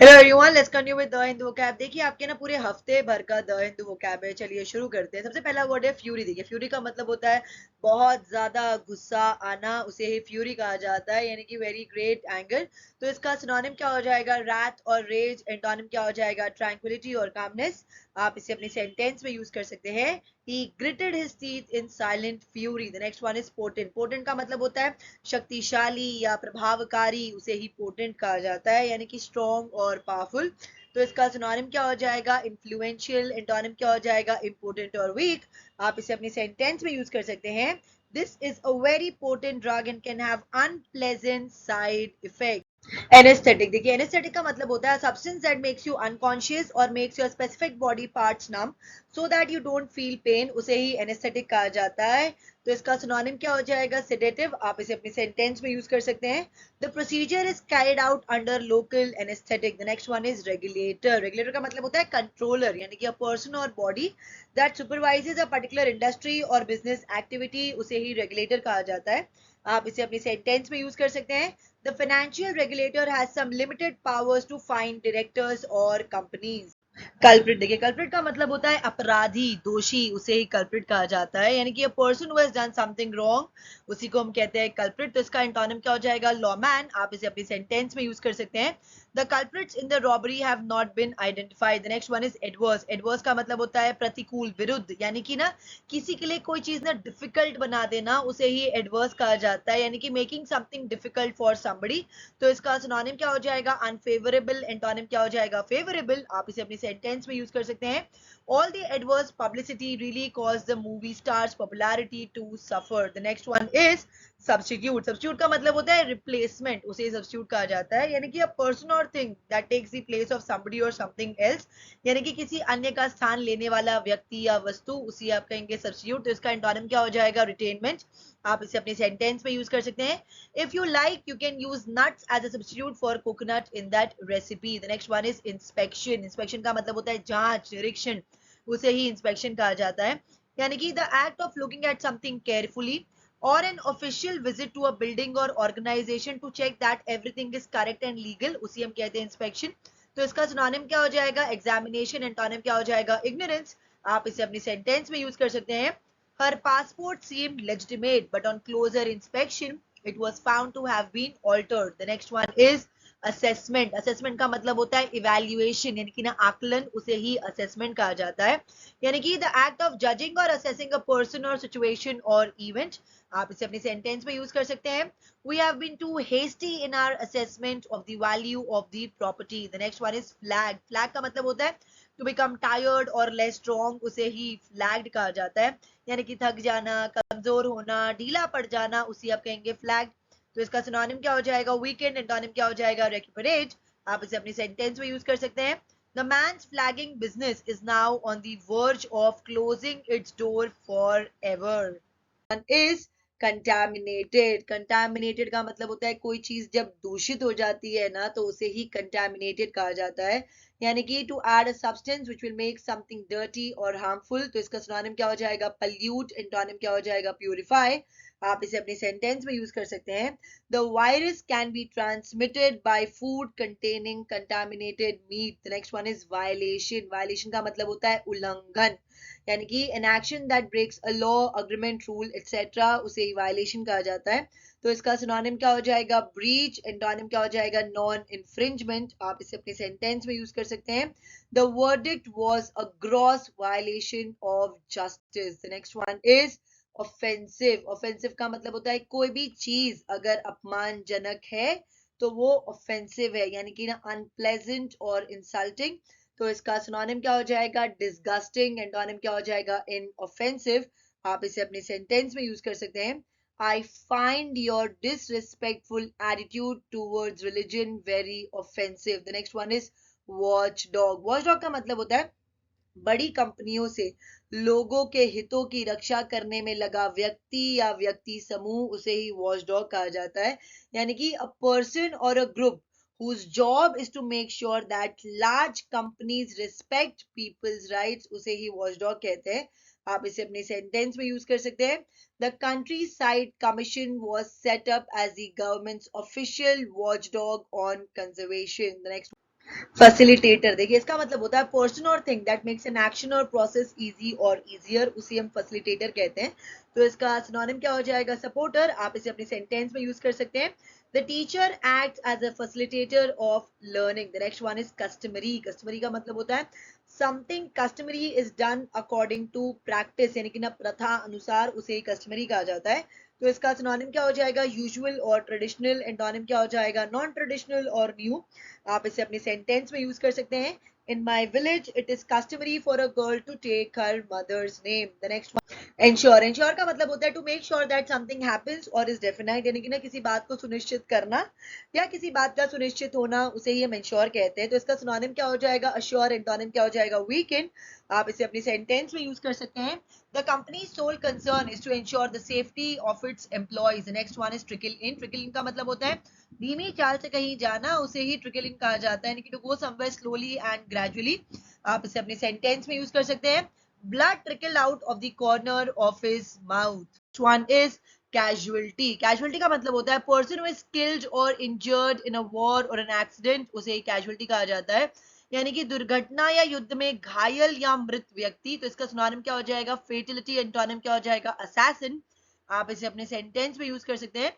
Hello everyone, let's continue with the Hindu vocab. देखिए आपके ना पूरे हफ्ते भर का द हिंदू वोकैब है। चलिए शुरू करते हैं। सबसे पहला वर्ड है फ्यूरी। देखिए फ्यूरी का मतलब होता है बहुत ज्यादा गुस्सा आना, उसे ही फ्यूरी कहा जाता है, यानी कि वेरी ग्रेट एंगर। तो इसका सिनोनिम क्या हो जाएगा? रैथ और रेज। एंटोनिम क्या हो जाएगा? ट्रैंक्विलिटी और कामनेस। आप इसे अपनी सेंटेंस में यूज कर सकते हैं। He gritted his teeth in silent fury. The next one is potent. Potent का मतलब होता है शक्तिशाली या प्रभावकारी, उसे ही पोटेंट कहा जाता है, यानी कि स्ट्रॉन्ग और पावरफुल। तो इसका सिनोनिम क्या हो जाएगा? इन्फ्लुएंशियल। एंटोनिम क्या हो जाएगा? इम्पोर्टेंट और वीक। आप इसे अपनी सेंटेंस में यूज कर सकते हैं। This is a very potent drug and can have unpleasant side effect. Anaesthetic. देखिए एनेस्थेटिक का मतलब होता है substance that makes you unconscious और makes your specific body parts numb so that you don't feel pain, उसे ही anaesthetic कहा जाता है। तो इसका सिनोनिम क्या हो जाएगा? सेडेटिव। आप इसे अपनी सेंटेंस में यूज कर सकते हैं। The procedure is carried out under local anaesthetic. The next one is regulator. Regulator का मतलब होता है कंट्रोलर, यानी कि अ पर्सन और body that supervises a particular industry और बिजनेस एक्टिविटी, उसे ही रेगुलेटर कहा जाता है। आप इसे अपनी सेंटेंस में यूज कर सकते हैं। The financial regulator has some limited powers to find directors or companies. Culprit. देखिए कल्प्रिट का मतलब होता है अपराधी, दोषी, उसे ही कल्प्रिट कहा जाता है, यानी कि a person who has done something wrong, उसी को हम कहते हैं कल्प्रिट। तो इसका एंटोनिम क्या हो जाएगा? लॉमैन। आप इसे अपनी सेंटेंस में यूज कर सकते हैं। The culprits in the robbery have not been identified. The next one is adverse. Adverse का मतलब होता है प्रतिकूल, विरुद्ध, यानी कि ना किसी के लिए कोई चीज ना डिफिकल्ट बना देना, उसे ही एडवर्स कहा जाता है, यानी कि making something difficult for somebody. तो इसका सिनोनिम क्या हो जाएगा? अनफेवरेबल। एंटोनिम क्या हो जाएगा? फेवरेबल। आप इसे अपनी सेंटेंस में यूज कर सकते हैं। All the adverse publicity really caused the movie star's popularity to suffer. The next one is substitute. Substitute का मतलब होता है रिप्लेसमेंट, उसे सब्स्टिट्यूट कहा जाता है, यानी कि अ पर्सन और thing that takes the place of somebody और समथिंग एल्स, यानी कि किसी अन्य का स्थान लेने वाला व्यक्ति या वस्तु, उसी आप कहेंगे सब्स्टिट्यूट। तो इसका एंटोनिम क्या हो जाएगा? रिटेनमेंट। आप इसे अपनी सेंटेंस में यूज कर सकते हैं। If you like you can use nuts as a substitute for coconut in that recipe. The next one is inspection. Inspection का मतलब होता है जांच, निरीक्षण, उसे ही इंस्पेक्शन कहा जाता है, यानी कि the act of looking at something carefully or an official visit to a building or organization to check that everything is correct and legal, उसी हम कहते हैं इंस्पेक्शन। तो इसका सिनोनिम क्या हो जाएगा? एग्जामिनेशन। एंटोनिम क्या हो जाएगा? इग्नोरेंस। आप इसे अपनी सेंटेंस में यूज कर सकते हैं। हर passport seemed legitimate but on closer inspection it was found to have been altered. The next one is assessment. Assessment का मतलब होता है इवैल्यूएशन, यानी कि ना आकलन, उसे ही असेसमेंट कहा जाता है, यानी कि द एक्ट ऑफ जजिंग और असेसिंग अ पर्सन और सिचुएशन और इवेंट। आप इसे अपनी सेंटेंस में यूज कर सकते हैं। We have been too hasty in our assessment of the value of the property. The next one is flag. Flag का मतलब होता है टू बिकम टायर्ड और लेस स्ट्रॉन्ग, उसे ही फ्लैग्ड कहा जाता है, यानी कि थक जाना, कमजोर होना, ढीला पड़ जाना, उसी आप कहेंगे फ्लैग। तो इसका सिनोनिम क्या हो जाएगा? वीकेंड। एंटोनिम क्या हो जाएगा? रेक्यूपरेट। आप इसे अपनी सेंटेंस में यूज कर सकते हैं। The man's flagging business is now on the verge of closing its door forever. One is contaminated. Contaminated का मतलब होता है कोई चीज जब दूषित हो जाती है ना, तो उसे ही contaminated कहा जाता है, यानी कि to add a substance which will make something dirty or harmful। तो इसका सिनोनिम क्या हो जाएगा? pollute। एंटोनिम क्या हो जाएगा? purify। आप इसे अपनी सेंटेंस में यूज कर सकते हैं। The virus can be transmitted by food containing contaminated meat. The next one is violation. Violation का मतलब होता है उल्लंघन, यानी कि an action that breaks a law, agreement, rule, etc. उसे वायलेशन कहा जाता है। तो इसका सिनोनिम क्या हो जाएगा? ब्रीच। एंटोनिम क्या हो जाएगा? Non infringement. आप इसे अपनी सेंटेंस में यूज कर सकते हैं। The verdict was a gross violation of justice. The next one is offensive. Offensive का मतलब होता है कोई भी चीज अगर अपमानजनक है तो वो ऑफेंसिव है, यानी कि ना अनप्लेजेंट और इंसल्टिंग। तो इसका सिनोनिम क्या हो जाएगा? डिसगस्टिंग। एंटोनिम क्या हो जाएगा? इनऑफेंसिव। आप इसे अपने सेंटेंस में यूज कर सकते हैं। I find your disrespectful attitude towards religion very offensive. The next one is watch dog. Watch dog का मतलब होता है बड़ी कंपनियों से लोगों के हितों की रक्षा करने में लगा व्यक्ति या व्यक्ति समूह, उसे ही वॉचडॉग कहा जाता है, यानी कि अ पर्सन और a group whose job is to make sure that large companies respect people's rights, उसे ही वॉचडॉग कहते हैं। आप इसे अपने सेंटेंस में यूज कर सकते हैं। The countryside commission was set up as the government's official watchdog on conservation. The next facilitator, देखिए इसका मतलब होता है पर्सन और thing that makes an action और प्रोसेस इजी और इजियर, उसे हम फैसिलिटेटर कहते हैं। तो इसका सिनोनिम क्या हो जाएगा? सपोर्टर। आप इसे अपनी सेंटेंस में यूज कर सकते हैं। The teacher act as a facilitator of learning. The next one is customary. Customary का मतलब होता है something customary is done according to practice, यानी कि ना प्रथा अनुसार उसे कस्टमरी कहा जाता है। तो इसका सिनोनिम क्या हो जाएगा? यूजुअल और ट्रेडिशनल। एंटोनिम क्या हो जाएगा? नॉन ट्रेडिशनल और न्यू। आप इसे अपनी सेंटेंस में यूज कर सकते हैं। In my village it is customary for a girl to take her mother's name. The next one ensure. Ensure का मतलब होता है to make sure that something happens और इज डेफिनाइट, यानी कि ना किसी बात को सुनिश्चित करना या किसी बात का सुनिश्चित होना, उसे ही हम इंश्योर कहते हैं। तो इसका सिनोनिम क्या हो जाएगा? अश्योर। एंटोनिम क्या हो जाएगा? वीकेंड। आप इसे अपनी सेंटेंस में यूज कर सकते हैं। The company's sole concern is to ensure the safety of its employees. The next one is trickle in. Trickle in का मतलब होता है धीमी चाल से कहीं जाना, उसे ही ट्रिकल इन कहा जाता है, यानी कि to go somewhere slowly and gradually. आप इसे अपनी सेंटेंस में यूज कर सकते हैं। Blood trickle out of the corner of his mouth. One is casualty. Casualty का मतलब होता है पर्सन हु इज किल्ड और इंजर्ड इन अ वॉर और एन एक्सीडेंट, उसे ही कैजुअलिटी कहा जाता है, यानी कि दुर्घटना या युद्ध में घायल या मृत व्यक्ति। तो इसका सिनोनिम क्या हो जाएगा? फेटिलिटी। एंटोनिम क्या हो जाएगा? असैसिन। आप इसे अपने सेंटेंस में यूज कर सकते हैं।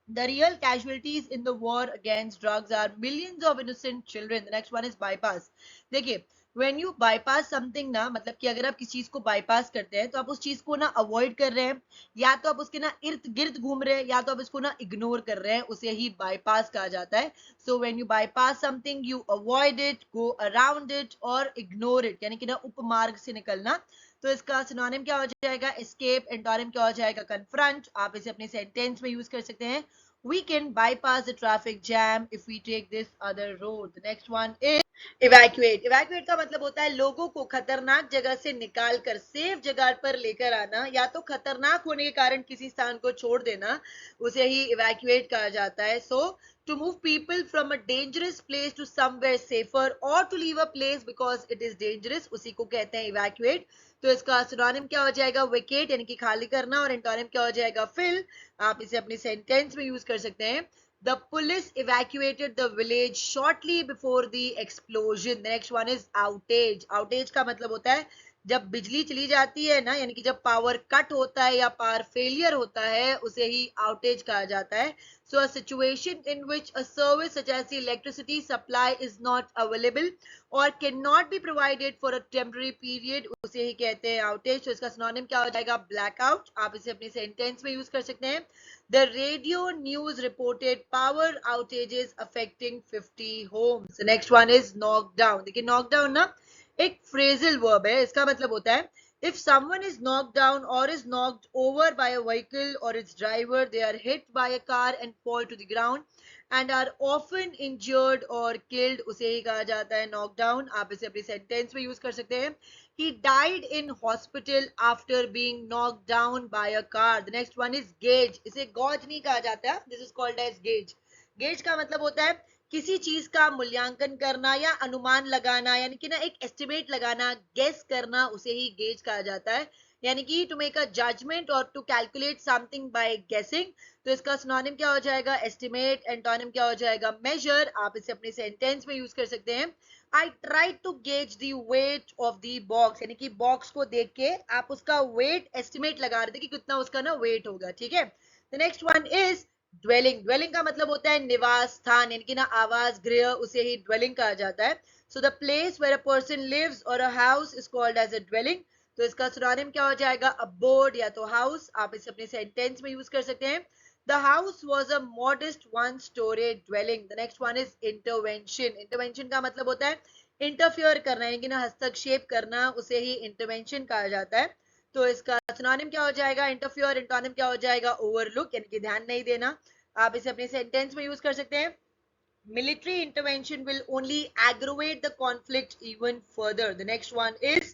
The real casualties in the war against drugs are millions of innocent children. The next one is bypass. देखिए when you bypass something ना, मतलब कि अगर आप किसी चीज को bypass करते हैं तो आप उस चीज को ना avoid कर रहे हैं, या तो आप उसके ना इर्द गिर्द घूम रहे हैं, या तो आप इसको ना ignore कर रहे हैं, उसे ही bypass कहा जाता है। So when you bypass something you avoid it, go around it or ignore it, यानी कि ना उपमार्ग से निकलना। तो इसका सिनोनिम क्या हो जाएगा? एस्केप। एंटोनिम क्या हो जाएगा? कन्फ्रंट। आप इसे अपनी सेंटेंस में यूज कर सकते हैं। We can bypass the traffic jam if we take this other road. The next one is evacuate. Evacuate का मतलब होता है लोगों को खतरनाक जगह से निकाल कर सेफ जगह पर लेकर आना, या तो खतरनाक होने के कारण किसी स्थान को छोड़ देना, उसे ही evacuate कहा जाता है। So to move people from a dangerous place to somewhere safer or to leave a place because it is dangerous, उसी को कहते हैं evacuate। तो इसका सिनोनिम क्या हो जाएगा? वेकेट, यानी कि खाली करना, और एंटोनिम क्या हो जाएगा? फिल। आप इसे अपनी सेंटेंस में यूज कर सकते हैं। The police evacuated the village shortly before the explosion. The next one is outage. Outage का मतलब होता है जब बिजली चली जाती है ना, यानी कि जब पावर कट होता है या पावर फेलियर होता है, उसे ही आउटेज कहा जाता है। So a situation in which a service such as the electricity supply is not available or cannot be provided for a temporary period, उसे ही कहते हैं आउटेज। तो इसका सिनोनिम क्या हो जाएगा? ब्लैकआउट। आप इसे अपनी सेंटेंस में यूज कर सकते हैं। The radio news reported power outages affecting 50 homes. The next one is knocked down. देखिए knocked down ना एक phrasal verb है, इसका मतलब होता है if someone is knocked down or is knocked over by a vehicle or its driver, they are hit by a car and fall to the ground and are often injured or killed, उसे ही कहा जाता है knocked down। आप इसे अपनी sentence में use कर सकते हैं। He died in hospital after being knocked down by a car. The next one is gauge. इसे गॉज नहीं कहा जाता, this is called as gauge. gauge का मतलब होता है किसी चीज का मूल्यांकन करना या अनुमान लगाना, यानी कि ना एक एस्टिमेट लगाना, गेस करना, उसे ही गेज कहा जाता है, यानी कि टू मेक अ जजमेंट और टू कैलकुलेट समथिंग बाय गेसिंग। तो इसका सिनोनिम क्या हो जाएगा? एस्टिमेट। एंटोनिम क्या हो जाएगा? मेजर। आप इसे अपने सेंटेंस में यूज कर सकते हैं। I tried to gauge the weight of the box, यानी कि बॉक्स को देख के आप उसका वेट एस्टिमेट लगा रहे थे कि कितना उसका ना वेट होगा, ठीक है। The next one is dwelling. Dwelling का मतलब होता है निवास स्थान, यानी कि ना आवास गृह, उसे ही ड्वेलिंग कहा जाता है। So the place where a person lives और a house is called as a dwelling. तो इसका सिनोनिम क्या हो जाएगा? अबोर्ड या तो हाउस। आप इसे अपने सेंटेंस में यूज कर सकते हैं। The house was a modest one-story dwelling. The next one is intervention. Intervention का मतलब होता है इंटरफियर करना, यानी कि ना हस्तक्षेप करना, उसे ही इंटरवेंशन कहा जाता है। तो इसका सिनोनिम क्या हो जाएगा? इंटरफियर। एंटोनिम क्या हो जाएगा? ओवरलुक, यानी कि ध्यान नहीं देना। आप इसे अपने सेंटेंस में यूज कर सकते हैं। Military intervention will only aggravate the conflict even further. The next one is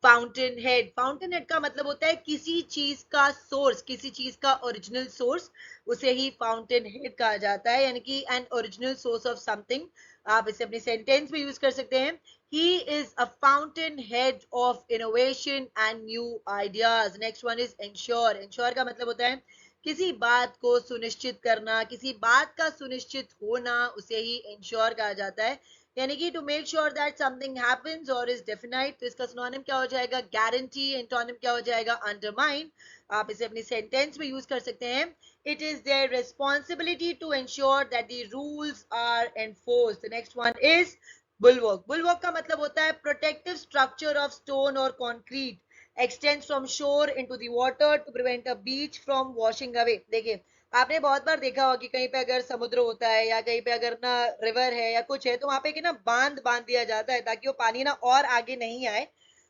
fountain head. Fountain head का मतलब होता है किसी चीज का सोर्स, किसी चीज का ओरिजिनल सोर्स, उसे ही फाउंटेन हेड कहा जाता है, यानी कि an original source of something. आप इसे अपने सेंटेंस में यूज कर सकते हैं। ही is a fountain head of innovation and new ideas. Next one is ensure. Ensure का मतलब होता है किसी बात को सुनिश्चित करना, किसी बात का सुनिश्चित होना, उसे ही इंश्योर कहा जाता है, यानी कि to make sure that something happens और इज डेफिनाइट, तो इसका सिनोनिम क्या हो जाएगा? गारंटी। एंटोनिम क्या हो जाएगा? अंडरमाइन। आप इसे अपनी सेंटेंस में यूज कर सकते हैं। It is their responsibility to ensure that the rules are enforced. The next one is bulwark. Bulwark का मतलब होता है प्रोटेक्टिव स्ट्रक्चर ऑफ स्टोन और concrete, extends from shore into the water to prevent a beach from washing away। देखिए, आपने बहुत बार देखा होगा कि कहीं पे अगर समुद्र होता है या कहीं पे अगर ना रिवर है या कुछ है, तो वहां पे ना बांध दिया जाता है ताकि वो पानी ना और आगे नहीं आए,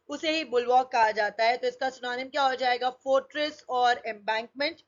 उसे ही बुलवॉक कहा जाता है। तो इसका सिनोनिम क्या हो जाएगा? फोर्ट्रेस और एम्बैंकमेंट।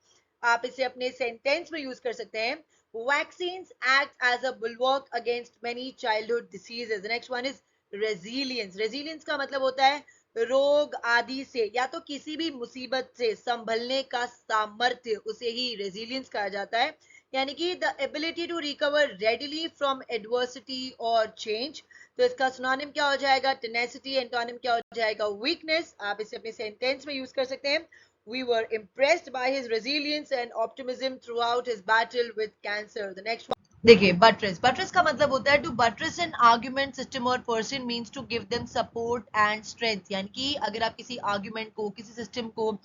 आप इसे अपने सेंटेंस में यूज कर सकते हैं। Vaccines act as a bulwark against many childhood diseases. The next one is resilience. Resilience का मतलब होता है रोग आदि से या तो किसी भी मुसीबत से संभलने का सामर्थ्य, उसे ही रेजिलियंस कहा जाता है। यानी कि the ability to recover readily from adversity और चेंज। तो इसका सिनोनिम क्या हो जाएगा? टेनेसिटी। एंटोनिम क्या हो जाएगा? वीकनेस। आप इसे अपने सेंटेंस में यूज कर सकते हैं। We were impressed by his resilience and optimism throughout his battle with cancer. The next one, देखिए, बटरेस। बटरेस का मतलब होता है to buttress an argument system और person means to give them support and strength. यानी कि अगर आप किसी आर्ग्यूमेंट को, किसी सिस्टम को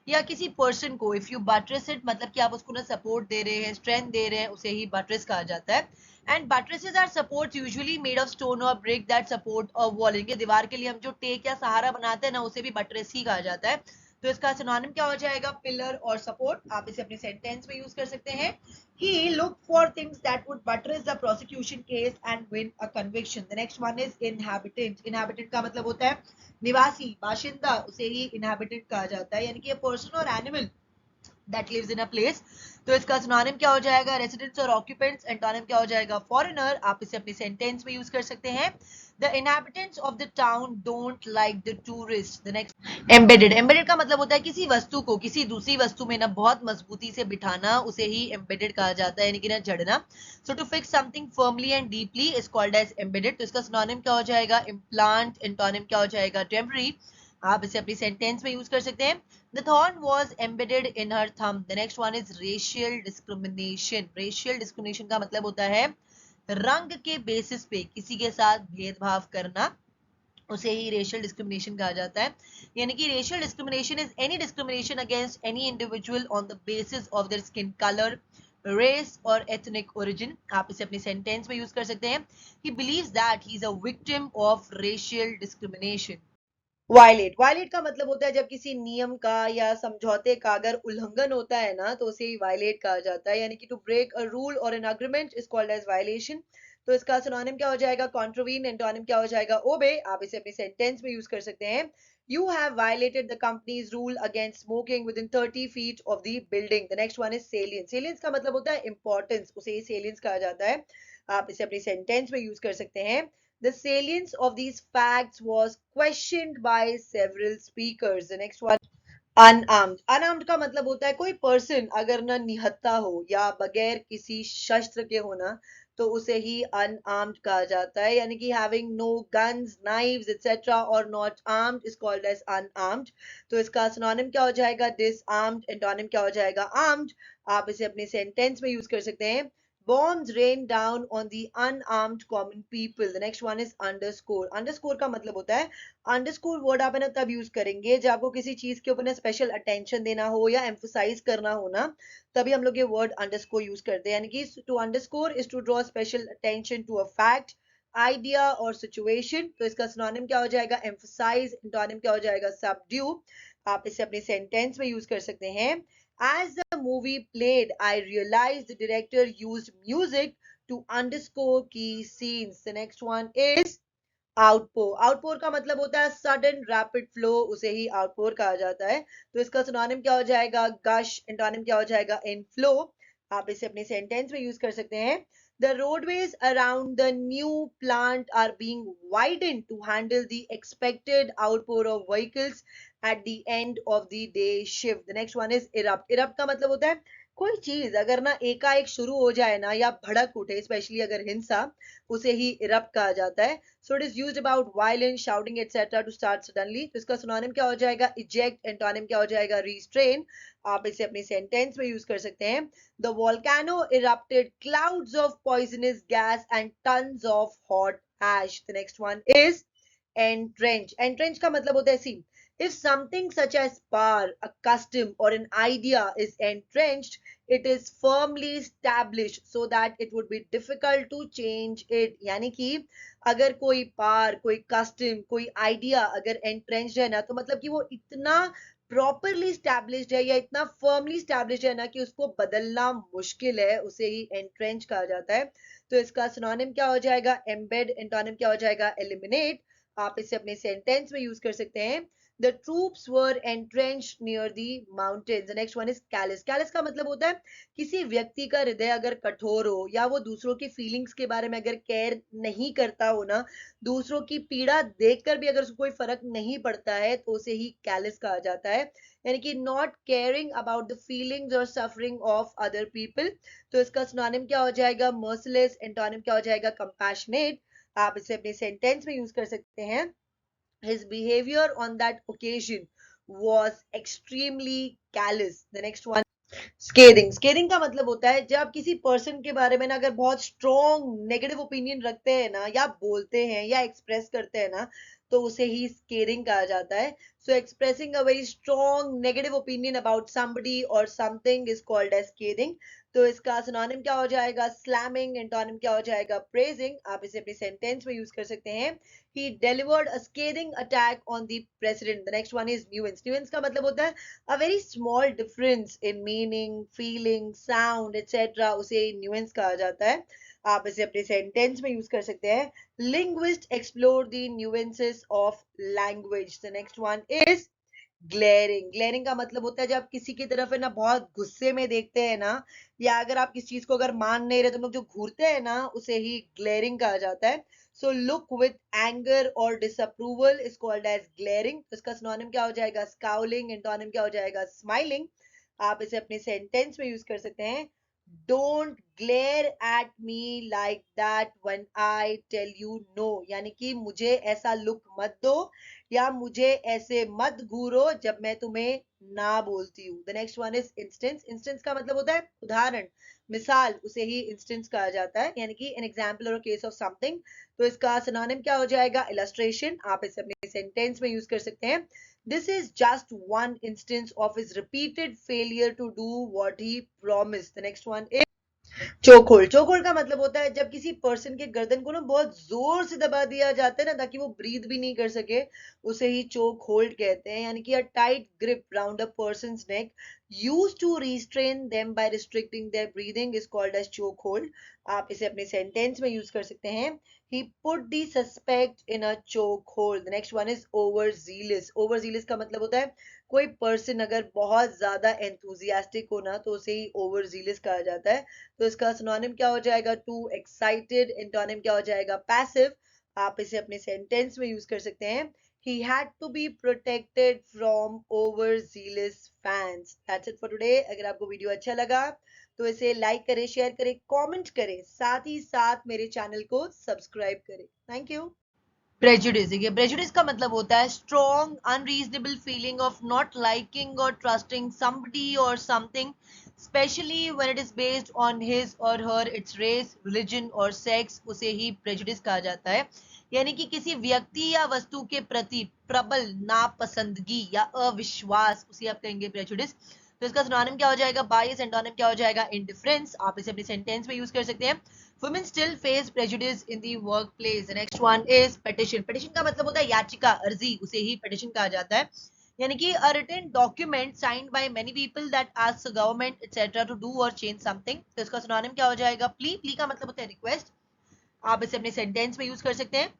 या किसी पर्सन को इफ यू बटरेस इट, मतलब कि आप उसको ना सपोर्ट दे रहे हैं, स्ट्रेंथ दे रहे हैं, उसे ही बटरेस कहा जाता है। And buttresses are supports usually made of stone और brick that support a wall. इनके दीवार के लिए हम जो टेक या सहारा बनाते हैं ना, उसे भी बटरेस ही कहा जाता है। तो इसका सिनोनिम क्या हो जाएगा? पिलर और सपोर्ट। आप इसे अपने सेंटेंस में यूज कर सकते हैं। He looked for things that would buttress the prosecution case and win a conviction. The next one is inhabitant. Inhabitant का मतलब होता है निवासी, बाशिंदा, उसे ही inhabitant कहा जाता है। यानी कि a person or animal that lives in a place। तो इसका सिनोनिम क्या हो जाएगा? रेसिडेंट्स और ऑक्यूपेंट्स। एंटोनिम क्या हो जाएगा? फॉरेनर। आप इसे अपनी सेंटेंस में यूज कर सकते हैं। The inhabitants of the town don't like the tourists. The next, embedded। embedded का मतलब होता है किसी वस्तु को किसी दूसरी वस्तु में ना बहुत मजबूती से बिठाना, उसे ही embedded कहा जाता है, यानी कि ना जड़ना। So to fix something firmly and deeply is called as embedded। तो इसका सिनोनिम क्या हो जाएगा? implant। एंटोनिम क्या हो जाएगा? temporary। आप इसे अपनी सेंटेंस में यूज कर सकते हैं। The thorn was embedded in her thumb. The next one is racial discrimination. Racial discrimination का मतलब होता है रंग के बेसिस पे किसी के साथ भेदभाव करना, उसे ही रेशियल डिस्क्रिमिनेशन कहा जाता है। यानी कि racial discrimination is any discrimination against any individual on the basis of their skin colour, race और एथनिक ओरिजिन। आप इसे अपनी सेंटेंस में यूज कर सकते हैं। He believes that he is a victim of racial discrimination. Violate. Violate का मतलब होता है जब किसी नियम का या समझौते का अगर उल्लंघन होता है ना, तो उसे वायलेट कहा जाता है। यानी कि टू ब्रेक अ रूल और an agreement is called as violation. तो इसका सिनोनिम क्या हो जाएगा? कॉन्ट्रवीन। एंटोनिम क्या हो जाएगा? ओबे। आप इसे अपनी सेंटेंस में यूज कर सकते हैं। You have violated the company's rule against smoking within 30 feet of the building. The next one is salience. Salience का मतलब होता है इंपॉर्टेंस, उसे ही सेलियंस कहा जाता है। आप इसे अपनी सेंटेंस में यूज कर सकते हैं। The salience of these facts was questioned by several speakers. The next one, unarmed। unarmed का मतलब होता है कोई पर्सन अगर ना निहत्था हो या बगैर किसी शस्त्र के होना, तो उसे ही unarmed कहा जाता है। यानी कि having no guns, knives, etc. or not armed is called as unarmed। तो इसका सिनोनिम क्या हो जाएगा? disarmed। एंटोनिम क्या हो जाएगा? armed। आप इसे अपने सेंटेंस में यूज कर सकते हैं। Bombs rain down on the unarmed common people. The next one is underscore। underscore का मतलब होता है अंडरस्कोर वर्ड आप है ना तब यूज करेंगे जब आपको किसी चीज के ऊपर ना स्पेशल अटेंशन देना हो या एम्फोसाइज करना हो ना, तभी हम लोग ये वर्ड अंडरस्कोर यूज करते हैं। यानी कि to underscore is to draw special attention to a fact, idea और सिचुएशन। तो इसका सिनोनिम क्या हो जाएगा? एम्फोसाइज। एंटोनिम क्या हो जाएगा? सबड्यू। आप इसे अपने सेंटेंस में यूज कर सकते हैं। As the movie played, I realized the director used music to underscore key scenes. The next one is आउटपोर। आउटपोर का मतलब होता है सडन रैपिड फ्लो, उसे ही आउटपोर कहा जाता है। तो इसका सिनोनिम क्या हो जाएगा? गश। एंटोनिम क्या हो जाएगा? इनफ्लो। आप इसे अपने सेंटेंस में यूज कर सकते हैं। The roadways around the new plant are being widened to handle the expected outpour of vehicles at the end of the day shift. The next one is erupt। erupt का मतलब होता है कोई चीज अगर ना एकाएक शुरू हो जाए ना या भड़क उठे, स्पेशली अगर हिंसा, उसे ही इरप्ट कहा जाता है। So it is used about violence, shouting etcetera to start suddenly. तो इसका सिनोनिम क्या हो जाएगा? इजेक्ट। एंटोनिम क्या हो जाएगा? रिस्ट्रेन। आप इसे अपनी सेंटेंस में यूज कर सकते हैं। The volcano erupted clouds of poisonous gas and tons of hot ash. The next one is entrench. Entrench का मतलब होता है see, if something such as power, a custom or an idea is entrenched, it is firmly established so that it would be difficult to change it. यानी कि अगर कोई पार, कोई custom, कोई आइडिया अगर entrenched है ना, तो मतलब कि वो इतना प्रॉपरली स्टैब्लिश्ड है या इतना फर्मली स्टैब्लिश्ड है ना कि उसको बदलना मुश्किल है, उसे ही entrenched कहा जाता है. तो इसका सिनोनिम क्या हो जाएगा? एम्बेड. एंटोनिम क्या हो जाएगा? एलिमिनेट. आप इसे अपने सेंटेंस में यूज कर सकते हैं. The troops were entrenched near the mountains. The next one is callous. Callous का मतलब होता है किसी व्यक्ति का हृदय अगर कठोर हो या वो दूसरों की फीलिंग्स के बारे में अगर केयर नहीं करता हो ना, दूसरों की पीड़ा देखकर भी अगर उसको कोई फर्क नहीं पड़ता है, तो उसे ही callous कहा जाता है. यानी कि not caring about the feelings or suffering of other people. तो इसका सिनोनिम क्या हो जाएगा? merciless. एंटोनिम क्या हो जाएगा? compassionate. आप इसे अपने सेंटेंस में यूज कर सकते हैं. His behavior on that occasion was extremely callous. The next one, स्केदिंग. स्केदिंग का मतलब होता है जब आप किसी पर्सन के बारे में ना अगर बहुत स्ट्रॉन्ग नेगेटिव ओपिनियन रखते हैं ना, या बोलते हैं या एक्सप्रेस करते हैं ना, तो उसे ही स्केदिंग कहा जाता है. So expressing a very strong negative opinion about somebody और something is called as scathing. तो इसका सिनोनिम क्या हो जाएगा? स्लैमिंग. एंटोनिम क्या हो जाएगा? प्रेजिंग. आप इसे अपने सेंटेंस में यूज कर सकते हैं. He delivered a scathing attack on the president. The next one is nuance. Nuance का मतलब होता है a very small difference in meaning, feeling, sound, etc. उसे nuance कहा जाता है. आप इसे अपने सेंटेंस में यूज कर सकते हैं. Linguists explore the nuances of language. The next one is glaring. Glaring का मतलब होता है जब आप किसी की तरफ है ना बहुत गुस्से में देखते हैं ना, या अगर आप किसी चीज को अगर मान नहीं रहे तो लोग जो घूरते हैं ना, उसे ही ग्लेयरिंग कहा जाता है. सो लुक विथ एंगर और disapproval is called as glaring. इसका सिनोनिम क्या हो जाएगा? स्काउलिंग. एंटोनिम क्या हो जाएगा? स्माइलिंग. आप इसे अपने सेंटेंस में यूज कर सकते हैं. Don't glare at me like that when I tell you no. यानी कि मुझे ऐसा लुक मत दो या मुझे ऐसे मत घूरो जब मैं तुम्हें ना बोलती हूँ. The next one is instance. Instance का मतलब होता है उदाहरण, मिसाल. उसे ही इंस्टेंस कहा जाता है, यानी कि एन एग्जाम्पल और केस ऑफ समथिंग. तो इसका सिनोनिम क्या हो जाएगा? इलस्ट्रेशन. आप इसे अपने सेंटेंस में यूज कर सकते हैं. This is just one instance of his repeated failure to do what he promised. The next one is choke hold. Choke hold का मतलब होता है जब किसी पर्सन के गर्दन को ना बहुत जोर से दबा दिया जाता है ना, ताकि वो ब्रीथ भी नहीं कर सके, उसे ही चोक होल्ड कहते हैं. यानी कि a tight grip round a person's neck used to restrain them by restricting their breathing is called as choke hold. आप इसे अपने सेंटेंस में यूज कर सकते हैं. He put the suspect in a choke hold. The next one is overzealous. Overzealous का मतलब होता है कोई पर्सन अगर बहुत ज्यादा एंथुजियास्टिक हो ना, तो उसे ही ओवरजीलियस कहा जाता है. तो इसका सिनोनिम क्या हो जाएगा? To excited. एंटोनिम क्या हो जाएगा? पैसिव. आप इसे अपने सेंटेंस में यूज कर सकते हैं. He had to be protected from overzealous fans. That's it for today. अगर आपको वीडियो अच्छा लगा तो इसे लाइक करें, शेयर करें, कमेंट करें, साथ ही साथ मेरे चैनल को सब्सक्राइब करें. Thank you. प्रेजुडिस. देखिए, प्रेजुडिस का मतलब होता है strong unreasonable feeling of not liking और trusting somebody or something, especially when it is based on his or her its race, religion और sex. उसे ही प्रेजुडिस कहा जाता है. यानी कि किसी व्यक्ति या वस्तु के प्रति प्रबल नापसंदगी या अविश्वास, उसे आप कहेंगे प्रेजुडिस. तो इसका सिनोनिम क्या हो जाएगा? बायस. एंटोनिम क्या हो जाएगा? इंडिफरेंस. आप इसे अपने सेंटेंस में यूज कर सकते हैं. Women still face prejudice in the workplace. The next one is petition. Petition का मतलब होता है याचिका, अर्जी. उसे ही petition कहा जाता है. यानी कि a written document signed by many people that asks a government etc. to do or change something. तो इसका सिनोनिम क्या हो जाएगा? plea. plea का मतलब होता है request. आप इसे अपने सेंटेंस में यूज कर सकते हैं.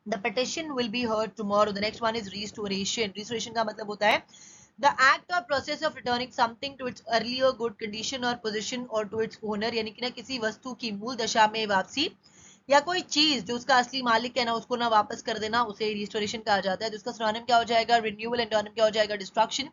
The petition will be heard tomorrow. The next one is restoration. Restoration का मतलब होता है the act or process of returning something to its earlier good condition or position or to its owner. यानी कि ना किसी वस्तु की मूल दशा में वापसी, या कोई चीज जो उसका असली मालिक है ना, उसको ना वापस कर देना, उसे रिस्टोरेशन कहा जाता है. तो उसका सिनोनिम क्या हो जाएगा? रिन्यूअल. एंटोनिम क्या हो जाएगा? डिस्ट्रक्शन.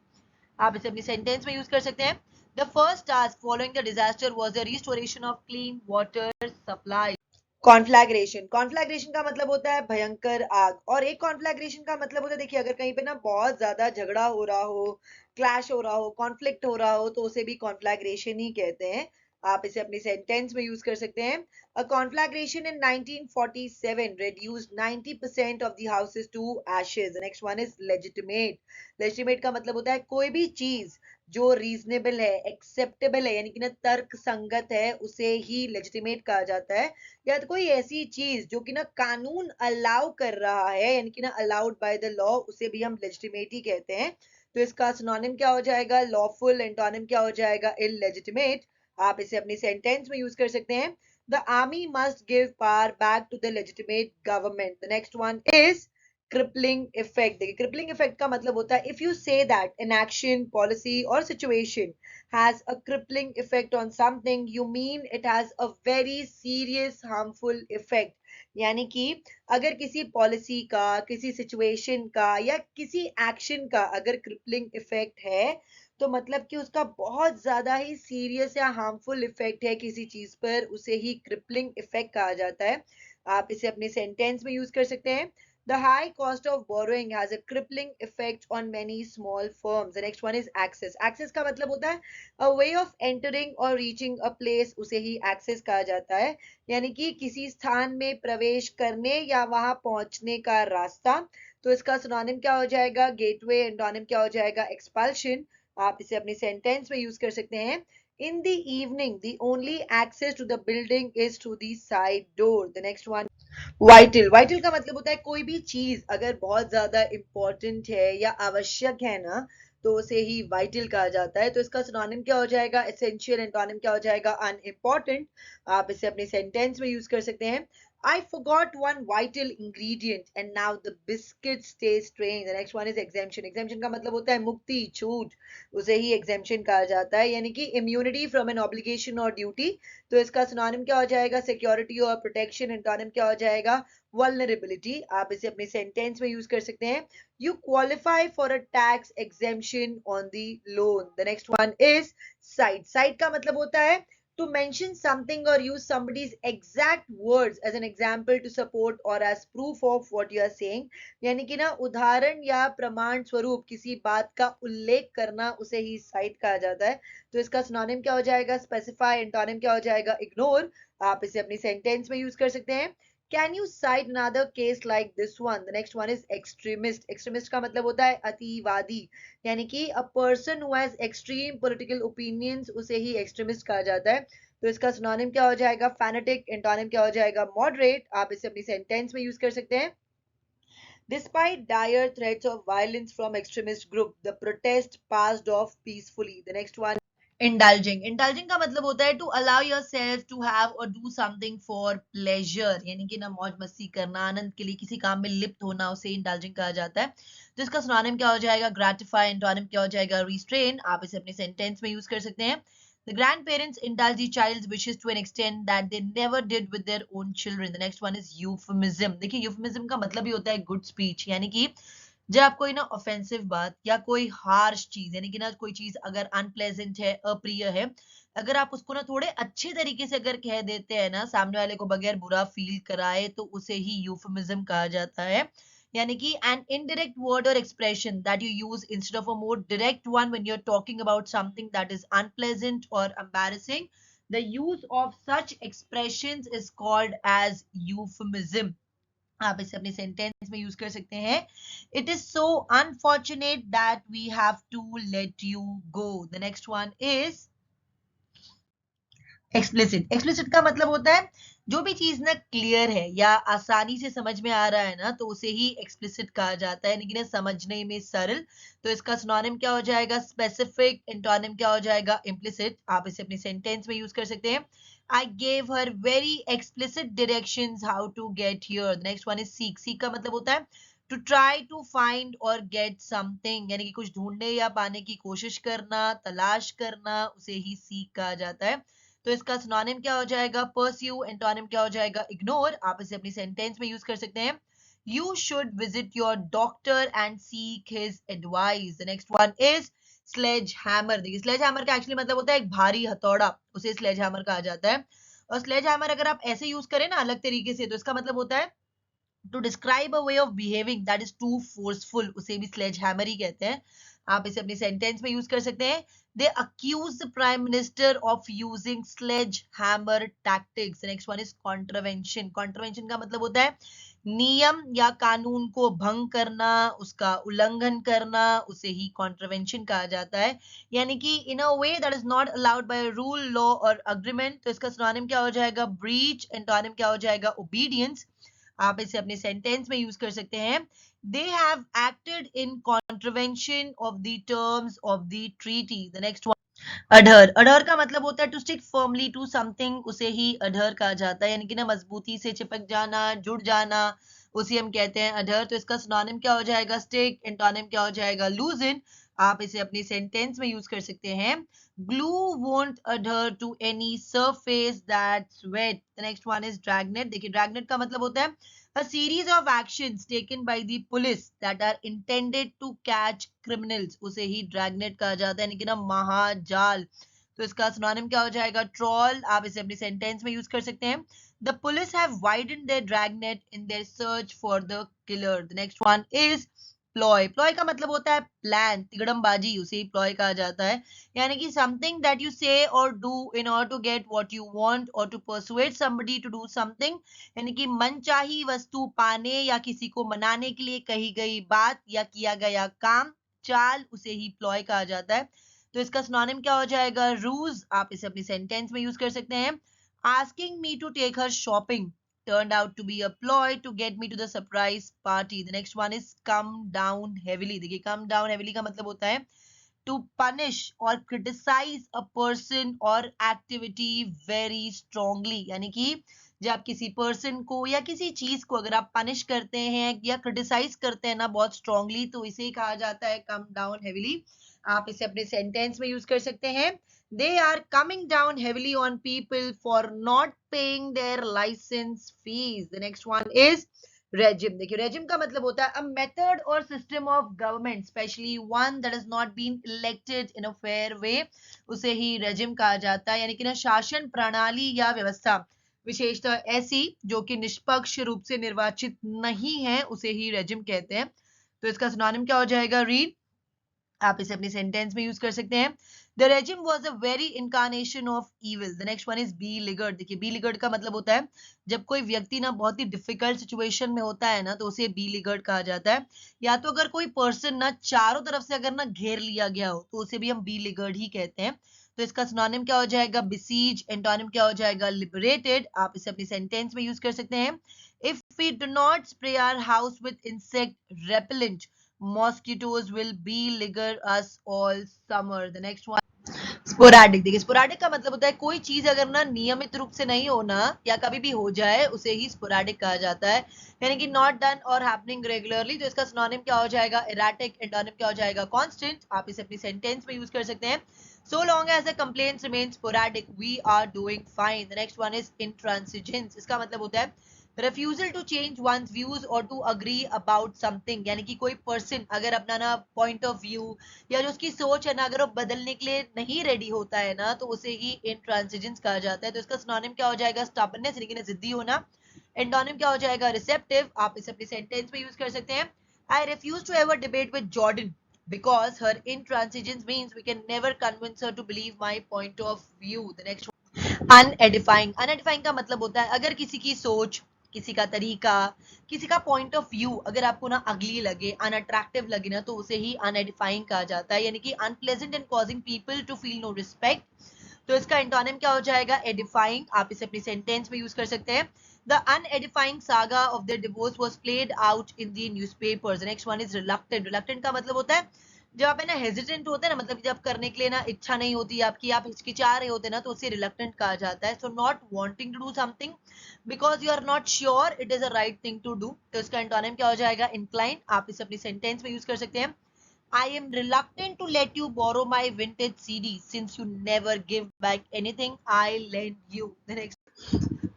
आप इसे अपनी सेंटेंस में यूज कर सकते हैं. The first task following the disaster was the restoration of clean water supply. कॉन्फ्लैग्रेशन. कॉन्फ्लैग्रेशन का मतलब होता है भयंकर आग. और एक कॉन्फ्लैग्रेशन का मतलब होता है, देखिए अगर कहीं पे ना बहुत ज्यादा झगड़ा हो रहा हो, क्लैश हो रहा हो, कॉन्फ्लिक्ट हो रहा हो, तो उसे भी कॉन्फ्लैग्रेशन ही कहते हैं. आप इसे अपनी सेंटेंस में यूज कर सकते हैं. A conflagration in 1947 reduced 90% of the houses to ashes. The next one is legitimate. Legitimate का मतलब होता है कोई भी चीज जो रीजनेबल है, एक्सेप्टेबल है, यानी कि ना तर्क संगत है, उसे ही लेजिटिमेट कहा जाता है. या तो कोई ऐसी चीज जो कि ना कानून अलाउ कर रहा है, यानी कि ना अलाउड बाय द लॉ, उसे भी हम लेजिटिमेट ही कहते हैं. तो इसका सिनोनिम क्या हो जाएगा? लॉफुल. एंटोनिम क्या हो जाएगा? इललेजिटिमेट. आप इसे अपनी सेंटेंस में यूज कर सकते हैं. The army must give power back to the legitimate government. The next one is crippling effect. देखिए crippling effect का मतलब होता है if you say that an action, policy or situation has a crippling effect on something, you mean it has a very serious harmful effect. यानी कि अगर किसी policy का, किसी सिचुएशन का या किसी एक्शन का अगर क्रिपलिंग इफेक्ट है, तो मतलब कि उसका बहुत ज्यादा ही सीरियस या हार्मफुल इफेक्ट है किसी चीज पर, उसे ही क्रिपलिंग इफेक्ट कहा जाता है. आप इसे अपने सेंटेंस में यूज कर सकते हैं. The high cost of borrowing has a crippling effect on many small firms. The next one is access. Access का मतलब होता है a way of entering or reaching a place, उसे ही access कहा जाता है. यानी कि किसी स्थान में प्रवेश करने या वहां पहुंचने का रास्ता. तो इसका सिनोनिम क्या हो जाएगा? गेटवे. एंटोनिम क्या हो जाएगा? एक्सपल्शन. आप इसे अपनी सेंटेंस में यूज कर सकते हैं. In the evening, the only access to the building is through the side door. The next one, vital. Vital का मतलब होता है कोई भी चीज अगर बहुत ज्यादा इंपॉर्टेंट है या आवश्यक है ना, तो उसे ही वाइटल कहा जाता है. तो इसका सिनोनिम क्या हो जाएगा? एसेंशियल. एंटोनिम क्या हो जाएगा? अनइम्पॉर्टेंट. आप इसे अपनी सेंटेंस में यूज कर सकते हैं. I forgot one vital ingredient and now the biscuits taste strange. The next one is exemption. Exemption का मतलब होता है मुक्ति, छूट, उसे ही exemption कहा जाता है. यानी कि immunity from an obligation or duty. तो इसका सिनोनिम क्या हो जाएगा? सिक्योरिटी और प्रोटेक्शन. एंटोनिम क्या हो जाएगा? vulnerability. आप इसे अपनी सेंटेंस में यूज कर सकते हैं. You qualify for a tax exemption on the loan. The next one is cite. Cite का मतलब होता है to mention something or use somebody's exact words as an example to support or as proof of what you are saying. यानी कि ना उदाहरण या प्रमाण स्वरूप किसी बात का उल्लेख करना, उसे ही साइट कहा जाता है. तो इसका सिनोनिम क्या हो जाएगा? स्पेसिफाई. एंटोनिम क्या हो जाएगा? इग्नोर. आप इसे अपनी सेंटेंस में यूज कर सकते हैं. Can you cite another case like this one? The next one is extremist. Extremist का मतलब होता है अतिवादी. यानी कि a person who has extreme political opinions, उसे ही extremist कहा जाता है. तो इसका सिनोनिम क्या हो जाएगा? fanatic. एंटोनिम क्या हो जाएगा? moderate. आप इसे अपनी सेंटेंस में यूज कर सकते हैं. Despite dire threats of violence from extremist group, the protest passed off peacefully. The next one, indulging. Indulging का मतलब होता है to allow yourself to have और डू समथिंग फॉर प्लेजर, यानी कि ना मौज मस्ती करना, आनंद के लिए किसी काम में लिप्त होना, उसे इंडल्जिंग कहा जाता है. तो इसका सिनोनिम क्या हो जाएगा? ग्रेटिफाई. एंटोनिम क्या हो जाएगा? रिस्ट्रेन. आप इसे अपने सेंटेंस में यूज कर सकते हैं. The grandparents indulge the child's wishes to an extent that they never did with their own children. The next one is euphemism. देखिए euphemism का मतलब ही होता है गुड स्पीच, यानी कि जब कोई ना ऑफेंसिव बात या कोई हार्श चीज, यानी कि ना कोई चीज अगर अनप्लेजेंट है, अप्रिय है, अगर आप उसको ना थोड़े अच्छे तरीके से अगर कह देते हैं ना, सामने वाले को बगैर बुरा फील कराए, तो उसे ही यूफेमिज्म कहा जाता है. यानी कि an indirect word or expression that you use instead of a more direct one when you're talking about something that is unpleasant or embarrassing. The use of such expressions is called as euphemism. आप इसे अपनी sentence में use कर सकते हैं. It is so unfortunate that we have to let you go. The next one is explicit. Explicit का मतलब होता है जो भी चीज ना क्लियर है या आसानी से समझ में आ रहा है ना, तो उसे ही एक्सप्लिसिट कहा जाता है, यानी कि ना समझने में सरल. तो इसका सिनोनिम क्या हो जाएगा? स्पेसिफिक. एंटोनिम क्या हो जाएगा? इम्प्लिसिट. आप इसे अपनी सेंटेंस में यूज कर सकते हैं. I gave her very explicit directions how to get here. The next one is seek. Seek का मतलब होता है to try to find or get something, यानी कि कुछ ढूंढने या पाने की कोशिश करना, तलाश करना, उसे ही seek कहा जाता है. तो इसका सिनोनिम क्या हो जाएगा? pursue. एंटोनिम क्या हो जाएगा? ignore. आप इसे अपनी सेंटेंस में यूज कर सकते हैं. You should visit your doctor and seek his advice. The next one is sledgehammer. देखिए स्लेज हैमर का एक्चुअली मतलब होता है एक भारी हथौड़ा, उसे स्लेज हैमर कहा जाता है. और स्लेज हैमर अगर आप ऐसे यूज करें ना अलग तरीके से, तो इसका मतलब होता है to describe a way of behaving that is too forceful, उसे भी स्लेज हैमर ही कहते हैं। आप इसे अपनी सेंटेंस में यूज कर सकते हैं। They accuse the prime minister of using sledge hammer tactics. Next one is contravention. Contravention का मतलब होता है नियम या कानून को भंग करना, उसका उल्लंघन करना, उसे ही कॉन्ट्रवेंशन कहा जाता है। यानी कि in a way that is not allowed by rule, law और अग्रीमेंट। तो इसका सिनोनिम क्या हो जाएगा? ब्रीच। एंटोनिम क्या हो जाएगा? ओबीडियंस। आप इसे अपने सेंटेंस में यूज कर सकते हैं। They have acted in contravention of the terms of the treaty. The next one, adhere. Adhere का मतलब होता है to stick firmly to something, उसे ही अडहर कहा जाता है। यानी कि ना मजबूती से चिपक जाना, जुड़ जाना, उसे हम कहते हैं अडहर। तो इसका सिनोनिम क्या हो जाएगा? स्टिक। एंटोनिम क्या हो जाएगा? लूजन। आप इसे अपनी सेंटेंस में यूज कर सकते हैं। Glue won't adhere to any surface that's wet. The next one is dragnet. देखिए ड्रैगनेट का मतलब होता है a series of actions taken by the police that are intended to catch criminals, उसे ही ड्रैगनेट कहा जाता है। यानी कि ना महाजाल। तो इसका सिनोनिम क्या हो जाएगा? ट्रॉल। आप इसे अपनी सेंटेंस में यूज कर सकते हैं। The police have widened their dragnet in their search for the killer. The next one is ploy. Ploy का मतलब होता है प्लान, तिगड़मबाजी, उसे ही प्लॉय कहा जाता है। यानी कि समथिंग दैट यू से और do in order to get what you want और to persuade somebody to do something. यानी कि मनचाही वस्तु पाने या किसी को मनाने के लिए कही गई बात या किया गया काम, चाल, उसे ही प्लॉय कहा जाता है। तो इसका सिनोनिम क्या हो जाएगा? रूज। आप इसे अपनी सेंटेंस में यूज कर सकते हैं। Asking me to take her shopping turned out to be a ploy to get me to the surprise party. The next one is come down heavily. देखिए come down heavily का मतलब होता है to punish or criticize a person or activity very strongly। यानी कि जब आप किसी पर्सन को या किसी चीज को अगर आप पनिश करते हैं या क्रिटिसाइज करते हैं ना बहुत स्ट्रांगली, तो इसे ही कहा जाता है कम डाउन हेविली। आप इसे अपने सेंटेंस में यूज कर सकते हैं। They are coming down heavily on people for not paying their licence fees. The next one is regime. देखिए रेजिम का मतलब होता है अ मेथड और system of government, specially one that has not been elected in a fair way, उसे ही regime कहा जाता है। यानी कि ना शासन प्रणाली या व्यवस्था विशेषतः ऐसी जो कि निष्पक्ष रूप से निर्वाचित नहीं है, उसे ही रेजिम कहते हैं। तो इसका सिनोनिम क्या हो जाएगा? रीड। आप इसे अपनी सेंटेंस में यूज कर सकते हैं। The regime was a very incarnation of evil. The next one is beleaguered. देखिए बी लिगर्ड का मतलब होता है जब कोई व्यक्ति ना बहुत ही डिफिकल्ट सिचुएशन में होता है ना, तो उसे बी लिगर्ड कहा जाता है। या तो अगर कोई पर्सन ना चारों तरफ से अगर ना घेर लिया गया हो, तो उसे भी हम बी लिगर्ड ही कहते हैं। तो इसका सिनोनिम क्या हो जाएगा? बिसीज। एंटोनिम क्या हो जाएगा? लिबरेटेड। आप इसे अपनी सेंटेंस में यूज कर सकते हैं। If we do not spray our house with insect repellent, mosquitoes will beleaguer us all summer. The next one, sporadic. देखिए स्पोराडिक का मतलब होता है कोई चीज अगर ना नियमित रूप से नहीं होना या कभी भी हो जाए, उसे ही स्पोराडिक कहा जाता है। यानी कि नॉट डन और हैपनिंग रेगुलरली। तो इसका सिनोनिम क्या हो जाएगा? इराटिक। एंटोनिम क्या हो जाएगा? कांस्टेंट। आप इसे अपनी सेंटेंस में यूज कर सकते हैं। So long as the complaints remain sporadic, we are doing fine. The next one is intransigence. इसका मतलब होता है refusal to change one's views or to agree about something। यानी कि कोई पर्सन अगर अपना ना पॉइंट ऑफ व्यू या जो उसकी सोच है ना, अगर वो बदलने के लिए नहीं रेडी होता है ना, तो उसे ही इंट्रांसिजेंस कहा जाता है। तो इसका सिनोनिम क्या हो जाएगा? स्टबर्ननेस, यानी कि जिद्दी होना। एंटोनिम क्या हो जाएगा? रिसेप्टिव। आप इसे अपनी सेंटेंस में यूज कर सकते हैं। I refuse to ever debate with Jordan because her intransigence means we can never convince her to believe my point of view. The next one, unedifying. Unedifying का मतलब होता है अगर किसी की सोच, किसी का तरीका, किसी का पॉइंट ऑफ व्यू अगर आपको ना अगली लगे, अनअट्रैक्टिव लगे ना, तो उसे ही अनएडिफाइंग कहा जाता है। यानी कि unpleasant and causing people to feel no respect. तो इसका एंटोनिम क्या हो जाएगा? एडिफाइंग। आप इसे अपनी सेंटेंस में यूज कर सकते हैं। The unedifying saga of their divorce was played out in the newspapers. The next one is reluctant. Reluctant का मतलब होता है जब आप है ना हेजिटेंट होते हैं ना, मतलब जब करने के लिए ना इच्छा नहीं होती आपकी, आप हिचकिचा रहे होते हैं ना, तो उसे रिलक्टेंट कहा जाता है। So not wanting to do something because you are not sure it is a right thing to do. तो इसका एंटोनिम क्या हो जाएगा? इंक्लाइन। आप इसे अपनी सेंटेंस में यूज कर सकते हैं। I am reluctant to let you borrow my vintage CD since you never give back anything I lend you. The next,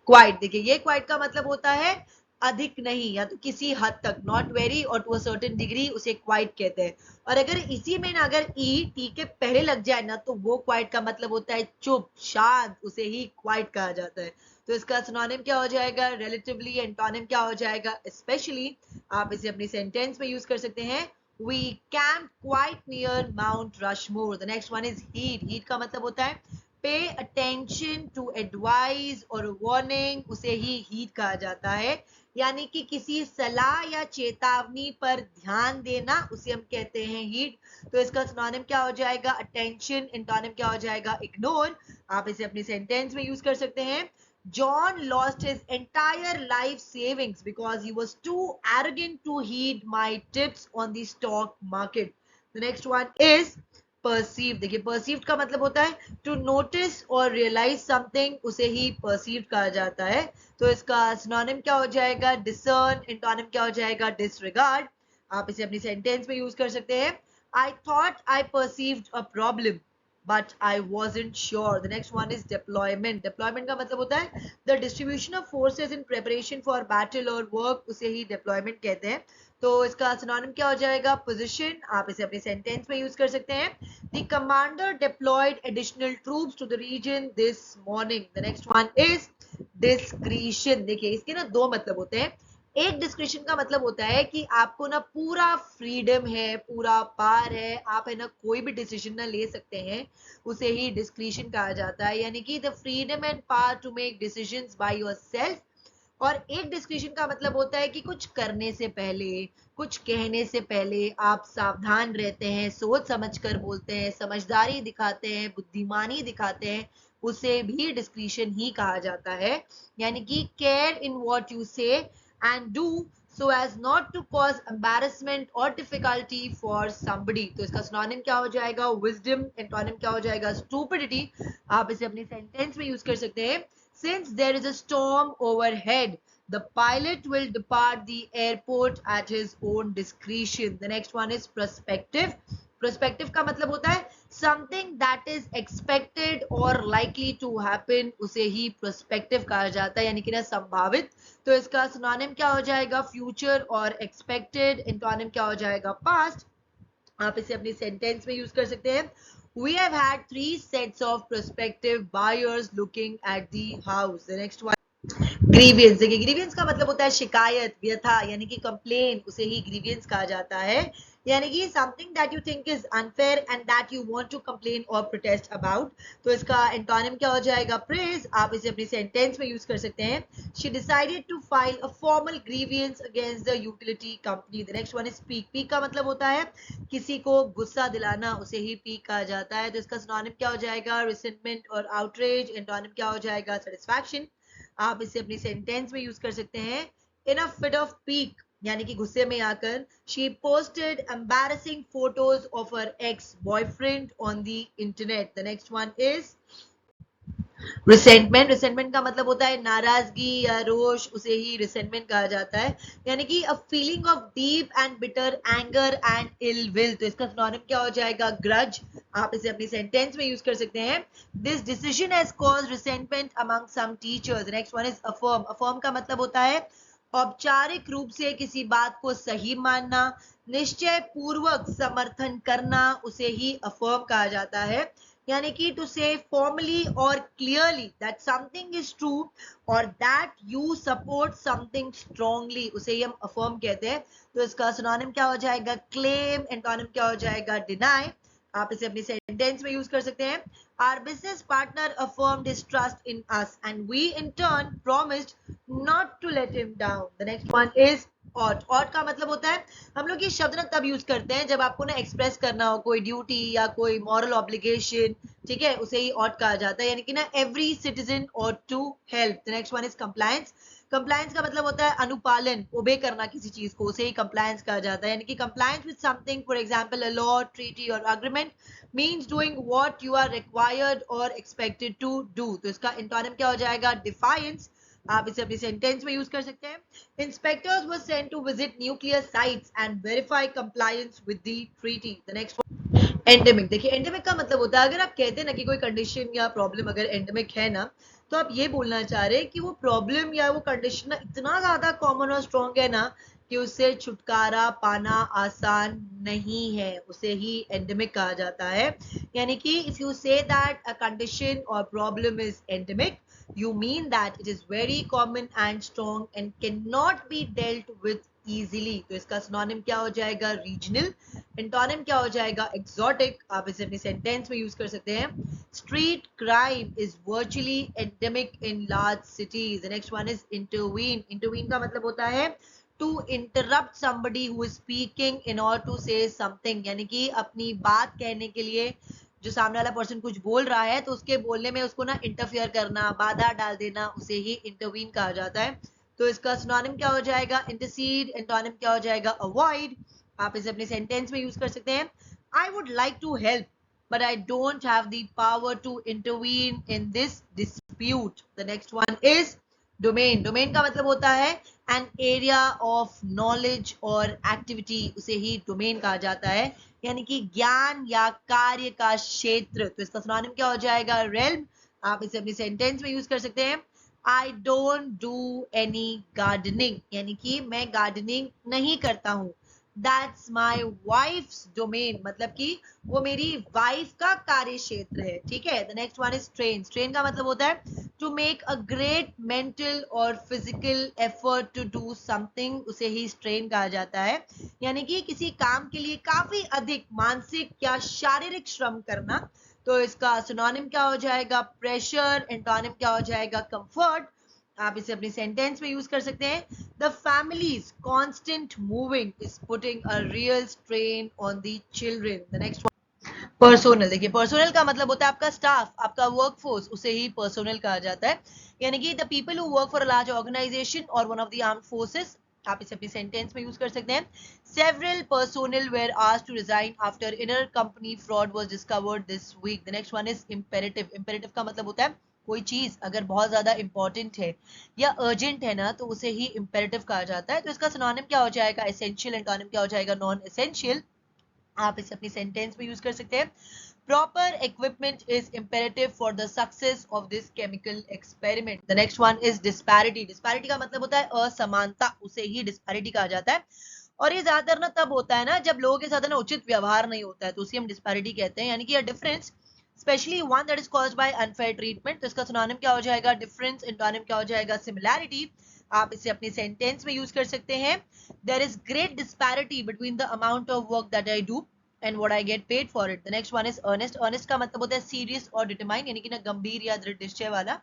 quite. देखिए ये क्वाइट का मतलब होता है अधिक नहीं, या तो किसी हद तक, नॉट वेरी और टू अ सर्टेन डिग्री, उसे क्वाइट कहते हैं। और अगर इसी में ना अगर ई टी के पहले लग जाए ना, तो वो क्वाइट का मतलब होता है चुप, शांत, उसे ही क्वाइट कहा जाता है। तो इसका सिनोनिम क्या हो जाएगा? रिलेटिवली। एंटोनिम क्या हो जाएगा? स्पेशली। आप इसे अपनी सेंटेंस में यूज कर सकते हैं। We camped quite near Mount Rushmore. The next one is heed. Heed का मतलब होता है पे अटेंशन टू एडवाइस और वार्निंग, उसे ही हीड कहा जाता है। यानी कि किसी सलाह या चेतावनी पर ध्यान देना, उसे हम कहते हैं हीड। तो इसका सिनोनिम क्या हो जाएगा? अटेंशन। एंटोनिम क्या हो जाएगा? इग्नोर। आप इसे अपनी सेंटेंस में यूज कर सकते हैं। John lost his entire life savings because he was too arrogant to heed my tips on the stock market. The next one is perceive. देखिए perceived का मतलब होता है to notice और realize something, उसे ही perceived कहा जाता है। तो इसका synonym क्या हो जाएगा? discern। एंटोनिम क्या हो जाएगा? disregard। आप इसे अपनी सेंटेंस में यूज कर सकते हैं। I thought I perceived a problem but I wasn't sure. The next one is deployment. Deployment का मतलब होता है the distribution of forces in preparation for battle or work, उसे ही deployment कहते हैं। तो इसका सिनोनिम क्या हो जाएगा? पोजीशन। आप इसे अपने सेंटेंस में यूज कर सकते हैं। The commander deployed additional troops to the region this morning. The next one is discretion. देखिए इसके ना दो मतलब होते हैं। एक डिस्क्रिशन का मतलब होता है कि आपको ना पूरा फ्रीडम है, पूरा पार है, आप है ना कोई भी डिसीजन ना ले सकते हैं, उसे ही डिस्क्रिशन कहा जाता है। यानी कि the freedom and power to make decisions by yourself. और एक डिस्क्रिशन का मतलब होता है कि कुछ करने से पहले, कुछ कहने से पहले आप सावधान रहते हैं, सोच समझ कर बोलते हैं, समझदारी दिखाते हैं, बुद्धिमानी दिखाते हैं, उसे भी डिस्क्रिशन ही कहा जाता है। यानी कि केयर इन व्हाट यू से and do so as not to cause embarrassment or difficulty for somebody. तो इसका सिनोनिम क्या हो जाएगा? wisdom। एंटोनिम क्या हो जाएगा? stupidity। आप इसे अपनी सेंटेंस में यूज कर सकते हैं। Since there is a storm overhead, the pilot will depart the airport at his own discretion. The next one is perspective. Perspective का मतलब होता है something that is expected or likely to happen, उसे ही perspective कहा जाता है, यानी कि ना संभावित। तो इसका सिनोनिम क्या हो जाएगा? फ्यूचर और एक्सपेक्टेड। एंटोनिम क्या हो जाएगा? पास्ट। आप इसे अपनी सेंटेंस में यूज कर सकते हैं। We have had 3 sets of prospective buyers looking at the house. The next one, grievance. देखिए ग्रीवियंस का मतलब होता है शिकायत, व्यथा, यानी कि कंप्लेन, उसे ही ग्रीवियंस कहा जाता है। यानी कि something that you think is unfair and that you want to complain और प्रोटेस्ट अबाउट। तो इसका एंटोनिम क्या हो जाएगा? प्रेज। आप इसे अपनी सेंटेंस में यूज कर सकते हैं। She decided to file a formal grievance against the utility company. The next one is pique. Pique का मतलब होता है किसी को गुस्सा दिलाना, उसे ही पीक कहा जाता है। तो इसका सिनोनिम क्या हो जाएगा? रिसेंटमेंट और आउटरेज। एंटोनिम क्या हो जाएगा? सेटिस्फैक्शन। आप इसे अपनी सेंटेंस में यूज कर सकते हैं। इन अ फिट ऑफ पीक, यानी कि गुस्से में आकर, she posted embarrassing photos of her ex boyfriend on the internet. The next one is resentment. Resentment का मतलब होता है नाराजगी या रोष, उसे ही रिसेंटमेंट कहा जाता है। यानी कि a feeling of deep and bitter anger and ill will. तो इसका सिनोनिम क्या हो जाएगा? ग्रज। आप इसे अपनी सेंटेंस में यूज कर सकते हैं। This decision has caused resentment among some teachers. Next one is affirm. Affirm का मतलब होता है औपचारिक रूप से किसी बात को सही मानना, निश्चय पूर्वक समर्थन करना, उसे ही अफर्म कहा जाता है। यानी कि टू से फॉर्मली और clearly that something is true और that you support something strongly, उसे ही हम अफर्म कहते हैं। तो इसका सिनोनिम क्या हो जाएगा? क्लेम। एंटोनिम क्या हो जाएगा? डिनाई। आप इसे अपनी सेंटेंस में यूज कर सकते हैं। Our business partner affirmed his trust in us and we in turn promised not to let him down. The next one is ought. ought का मतलब होता है, हम लोग ये शब्द ना तब यूज करते हैं जब आपको ना एक्सप्रेस करना हो कोई ड्यूटी या कोई मॉरल ऑब्लिगेशन, ठीक है, उसे ही ought कहा जाता है। यानी कि ना every citizen ought to help. The next one is compliance. Compliance का मतलब होता है अनुपालन, ओबे करना किसी चीज को, उसे ही कंप्लायंस कहा जाता है। यानी कि compliance with something, for example a law, treaty और agreement, means doing what you are required और एक्सपेक्टेड टू डू। तो इसका एंटोनिम क्या हो जाएगा? डिफायंस। आप इसे अपनी सेंटेंस में यूज कर सकते हैं। Inspectors were sent to visit nuclear sites and verify compliance with the treaty. The next endemic. देखिए एंडेमिक का मतलब होता है अगर आप कहते हैं ना कि कोई कंडीशन या प्रॉब्लम अगर एंडेमिक है ना, तो आप ये बोलना चाह रहे हैं कि वो प्रॉब्लम या वो कंडीशन ना इतना ज्यादा कॉमन और स्ट्रॉन्ग है ना कि उससे छुटकारा पाना आसान नहीं है, उसे ही एंडेमिक कहा जाता है। यानी कि if you say that a condition और problem is endemic, you mean that it is very common and strong and cannot be dealt with easily। तो इसका सिनोनिम क्या हो जाएगा? रीजनल। एंटोनिम क्या हो जाएगा? एक्सोटिक। आप इसे अपनी सेंटेंस में यूज कर सकते हैं। Street crime is virtually endemic in large cities. The next one is intervene. Intervene का मतलब होता है to interrupt somebody who is speaking in order to say something, यानी कि अपनी बात कहने के लिए जो सामने वाला पर्सन कुछ बोल रहा है तो उसके बोलने में उसको ना इंटरफियर करना, बाधा डाल देना, उसे ही इंटरवीन कहा जाता है। तो इसका सिनोनिम क्या हो जाएगा? इंटरसीड। एंटोनिम क्या हो जाएगा? अवॉइड। आप इसे अपने सेंटेंस में यूज कर सकते हैं। I would like to help but I don't have the power to intervene in this dispute। The next one is domain। domain का मतलब होता है an area of knowledge or activity, उसे ही domain कहा जाता है, यानी कि ज्ञान या कार्य का क्षेत्र। तो इसका सिनोनिम क्या हो जाएगा? realm। आप इसे अपनी सेंटेंस में यूज कर सकते हैं। I don't do any gardening, यानी कि मैं गार्डनिंग नहीं करता हूँ। That's my wife's domain, मतलब कि वो मेरी वाइफ का कार्य क्षेत्र है। ठीक है। The next one is strain. Strain का मतलब होता है to make a great mental और physical effort to do something, उसे ही स्ट्रेन कहा जाता है। यानी कि किसी काम के लिए काफी अधिक मानसिक या शारीरिक श्रम करना। तो इसका सिनोनिम क्या हो जाएगा? प्रेशर। एंटोनिम क्या हो जाएगा? कंफर्ट। आप इसे अपनी सेंटेंस में यूज कर सकते हैं। The families constant moving is putting a real strain on the children. The next personnel. देखिए पर्सोनल का मतलब होता है आपका स्टाफ, आपका वर्क फोर्स, उसे ही पर्सोनल कहा जाता है। यानी कि the people who work for a large organisation और one of the armed forces. आप इसे अपनी सेंटेंस में यूज कर सकते हैं। Several personnel were asked to resign after inner company fraud was discovered this week. The next one is imperative. Imperative का मतलब होता है कोई चीज अगर बहुत ज्यादा इंपॉर्टेंट है या अर्जेंट है ना तो उसे ही इंपेरेटिव कहा जाता है। तो इसका सिनोनिम क्या हो जाएगा? एसेंशियल। एंटोनिम क्या हो जाएगा? Non essential. आप इसे अपनी सेंटेंस में यूज कर सकते हैं। Proper equipment is imperative for the success of this chemical experiment. The next one is disparity. Disparity का मतलब होता है असमानता, उसे ही डिस्पैरिटी कहा जाता है। और ये ज्यादातर ना तब होता है ना जब लोगों के साथ ना उचित व्यवहार नहीं होता है, तो उसे हम डिस्पैरिटी कहते हैं। यानी कि difference, specially one that is caused by unfair treatment. तो इसका सिनोनिम क्या हो जाएगा? डिफरेंस। एंटोनिम क्या हो जाएगा? सिमिलैरिटी। आप इसे अपनी सेंटेंस में यूज कर सकते हैं। There is great disparity between the amount of work that I do and what I get paid for it। The next one is earnest। earnest का मतलब होता है serious और determined, यानी कि ना गंभीर या दृढ़ निश्चय वाला।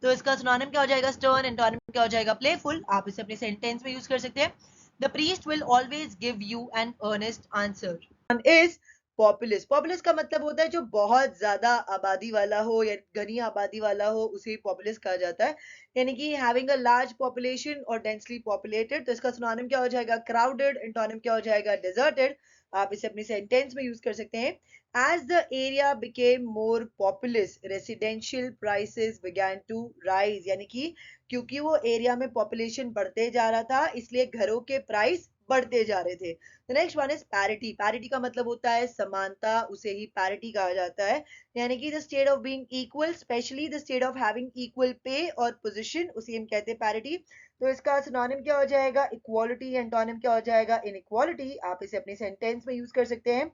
तो इसका सिनोनिम क्या हो जाएगा? stern। एंटोनिम क्या हो जाएगा? playful। आप इसे अपने सेंटेंस में यूज कर सकते हैं। The priest will always give you an earnest answer। One is populous। populous का मतलब होता है जो बहुत ज्यादा आबादी वाला हो या घनी आबादी वाला हो, उसे populous कहा जाता है। यानी कि having a large population or densely populated। तो इसका सिनोनिम क्या हो जाएगा? crowded। एंटोनिम क्या हो जाएगा? deserted। आप इसे अपनी सेंटेंस में यूज कर सकते हैं। As the area became more populous, residential prices began to rise। यानी कि क्योंकि वो एरिया में पॉपुलेशन बढ़ते जा रहा था इसलिए घरों के प्राइस बढ़ते जा रहे थे। The next one is parity। parity का मतलब होता है समानता, उसे ही parity कहा जाता है। यानी कि the state of being equal, especially the state of having equal pay और position, उसे हम कहते हैं parity। तो इसका सिनोनिम क्या हो जाएगा? इक्वालिटी। एंटोनिम क्या हो जाएगा? इनइक्वालिटी। आप इसे अपने सेंटेंस में यूज कर सकते हैं।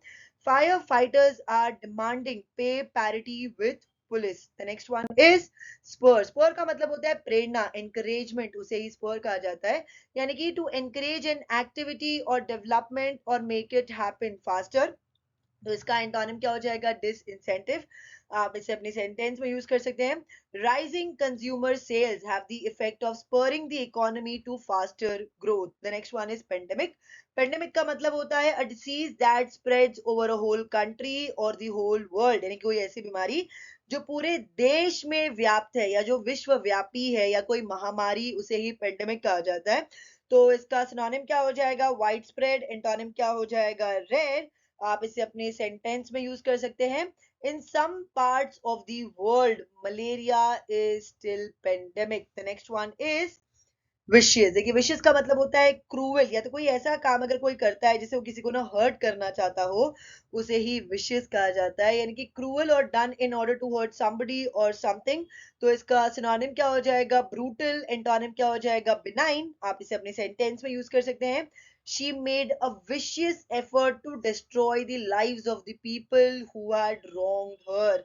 Firefighters are demanding pay parity with police. The next one is spur. Spur का मतलब होता है प्रेरणा, एनकरेजमेंट, उसे ही स्पर कहा जाता है। यानी कि टू एनकरेज एन एक्टिविटी और डेवलपमेंट और मेक इट हैपन फास्टर। तो इसका एंटोनिम क्या हो जाएगा? डिसइंसेंटिव। आप इसे अपनी सेंटेंस में यूज कर सकते हैं। Rising consumer sales have the effect of spurring the economy to faster growth. The next one is pandemic. Pandemic का मतलब होता है a disease that spreads over a whole country और द होल वर्ल्ड। यानी कि कोई ऐसी बीमारी जो पूरे देश में व्याप्त है या जो विश्व व्यापी है या कोई महामारी, उसे ही पेंडेमिक कहा जाता है। तो इसका सिनोनिम क्या हो जाएगा? Wide spread. एंटोनिम क्या हो जाएगा? रेयर। आप इसे अपने सेंटेंस में यूज कर सकते हैं। In some parts of the world malaria is still pandemic. The next one is vicious. देखिए विशियस का मतलब होता है क्रूवल, या तो कोई ऐसा काम अगर कोई करता है जिसे वो किसी को ना हर्ट करना चाहता हो, उसे ही विशियस कहा जाता है। यानी कि क्रूवल और done in order to hurt somebody और समथिंग। तो इसका सिनोनिम क्या हो जाएगा? ब्रूटल। एंटोनिम क्या हो जाएगा? बिनाइन। आप इसे अपने सेंटेंस में यूज कर सकते हैं। She made a vicious effort to destroy the lives of the people who had wronged her.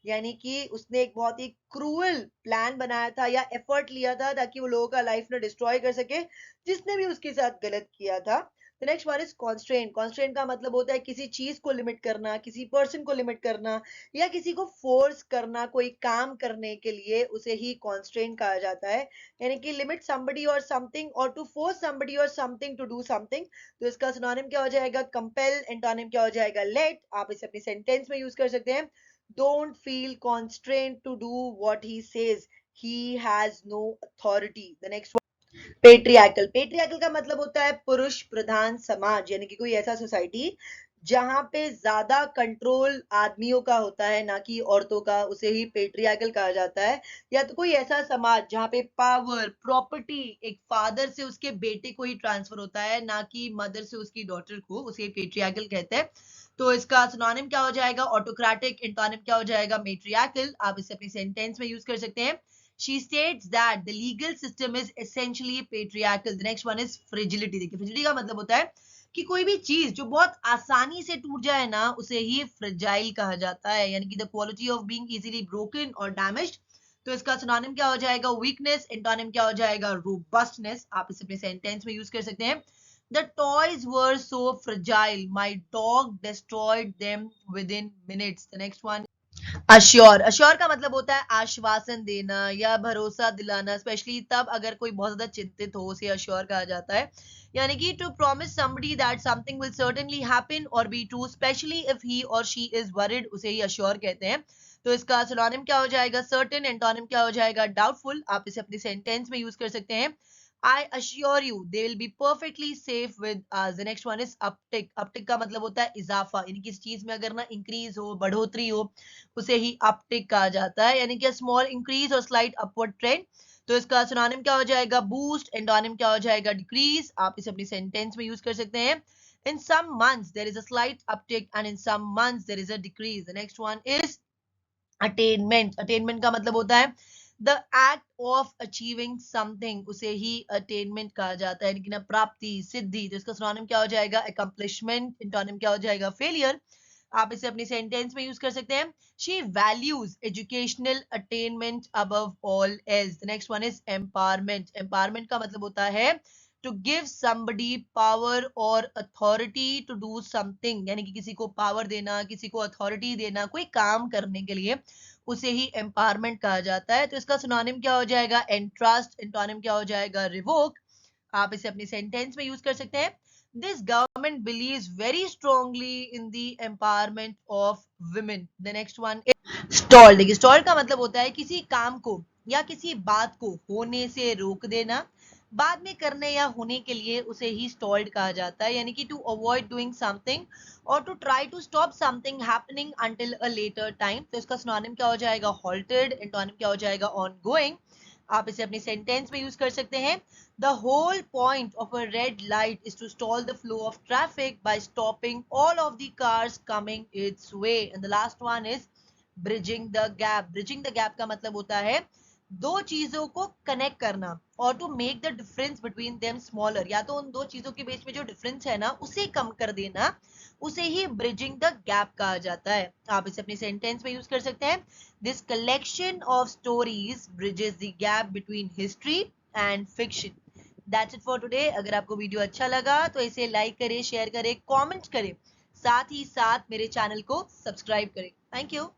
यानी कि उसने एक बहुत ही क्रूअल प्लान बनाया था या एफर्ट लिया था ताकि वो लोगों का लाइफ ना डिस्ट्रॉय कर सके जिसने भी उसके साथ गलत किया था। The next one is constraint. Constraint का मतलब होता है किसी चीज को लिमिट करना, किसी पर्सन को लिमिट करना या किसी को फोर्स करना कोई काम करने के लिए, उसे ही कॉन्स्ट्रेंट कहा जाता है। यानी कि लिमिट somebody और समथिंग और टू फोर्स somebody और समथिंग टू डू समथिंग। तो इसका सिनोनिम क्या हो जाएगा? कंपेल। एंटोनिम क्या हो जाएगा? लेट। आप इसे अपनी सेंटेंस में यूज कर सकते हैं। Don't feel constraint to do what he says, he has no authority. The next patriarchal. Patriarchal का मतलब होता है पुरुष प्रधान समाज, यानी कि कोई ऐसा सोसाइटी जहां पे ज्यादा कंट्रोल आदमियों का होता है ना कि औरतों का, उसे ही पेट्रियाकल कहा जाता है। या तो कोई ऐसा समाज जहां पे पावर प्रॉपर्टी एक फादर से उसके बेटे को ही ट्रांसफर होता है ना कि मदर से उसकी डॉटर को, उसे पेट्रियाकल कहते हैं। तो इसका सिनोनिम क्या हो जाएगा? ऑटोक्रेटिक। एंटोनिम क्या हो जाएगा? मेट्रियाकल। आप इसे अपनी सेंटेंस में यूज कर सकते हैं। She states that the legal system is essentially patriarchal. The next one is fragility. देखिए fragility का मतलब होता है कि कोई भी चीज जो बहुत आसानी से टूट जाए ना, उसे ही फ्रेजाइल कहा जाता है, यानी कि the quality of being easily broken और डैमेज्ड। तो इसका सिनोनिम क्या हो जाएगा? वीकनेस। एंटोनिम क्या हो जाएगा? रोबस्टनेस। आप इसे अपने सेंटेंस में यूज कर सकते हैं। The toys were so fragile, my dog destroyed them within minutes. The next one, assure. Assure का मतलब होता है आश्वासन देना या भरोसा दिलाना, स्पेशली तब अगर कोई बहुत ज्यादा चिंतित हो, उसे अश्योर कहा जाता है। यानी कि to promise somebody that something will certainly happen और be true, specially if he और शी इज वरिड, उसे ही अश्योर कहते हैं। तो इसका सिनोनिम क्या हो जाएगा? सर्टेन। एंटोनिम क्या हो जाएगा? डाउटफुल। आप इसे अपनी सेंटेंस में यूज कर सकते हैं। I assure you they will be perfectly safe with us. The next one is uptick. Uptick का मतलब होता है इजाफा, यानी किसी चीज में अगर ना इंक्रीज हो, बढ़ोतरी हो, उसे ही अपटिक कहा जाता है, यानी कि स्मॉल इंक्रीज और स्लाइट अपवर्ड ट्रेंड। तो इसका सिनोनिम क्या हो जाएगा? बूस्ट। एंटोनिम क्या हो जाएगा? डिक्रीज। आप इसे अपनी सेंटेंस में यूज कर सकते हैं। In some months there is a slight uptick and in some months there is a decrease. The next one is attainment. Attainment का मतलब होता है the act of achieving something, उसे ही अटेनमेंट कहा जाता है, यानी कि ना प्राप्ति, सिद्धि। तो इसका सिनोनिम क्या हो जाएगा? अकम्प्लिशमेंट। एंटोनिम क्या हो जाएगा? फेलियर। आप इसे अपनी सेंटेंस में यूज कर सकते हैं। She values educational attainment above all else. The next one is empowerment. Empowerment का मतलब होता है टू गिव somebody पावर और अथॉरिटी टू डू समथिंग, यानी कि किसी को पावर देना, किसी को अथॉरिटी देना कोई काम करने के लिए, उसे ही एम्पावरमेंट कहा जाता है। तो इसका सिनोनिम क्या हो जाएगा? एंट्रस्ट। एंटोनिम क्या हो जाएगा? रिवोक। आप इसे अपनी सेंटेंस में यूज कर सकते हैं। This government believes very strongly in the empowerment of women. The next one is stall. देखिए स्टॉल का मतलब होता है किसी काम को या किसी बात को होने से रोक देना, बाद में करने या होने के लिए, उसे ही स्टॉल्ड कहा जाता है, यानी कि टू अवॉइड डूइंग समथिंग और to try to stop something happening until a later time. तो इसका सिनोनिम क्या हो जाएगा? हॉल्टेड। एंटोनिम क्या हो जाएगा? ऑनगोइंग। आप इसे अपनी सेंटेंस में यूज कर सकते हैं। The whole point of a red light is to stall the flow of traffic by stopping all of the cars coming its way. And the last one is bridging the gap. Bridging the gap का मतलब होता है दो चीजों को connect करना और to make the difference between them smaller, या तो उन दो चीजों के बीच में जो डिफरेंस है ना उसे कम कर देना, उसे ही ब्रिजिंग द गैप कहा जाता है। आप इसे अपनी सेंटेंस में यूज कर सकते हैं। This collection of stories bridges the gap between history and fiction. That's it for today. अगर आपको वीडियो अच्छा लगा तो इसे लाइक करें, शेयर करें, कमेंट करें, साथ ही साथ मेरे चैनल को सब्सक्राइब करें। Thank you.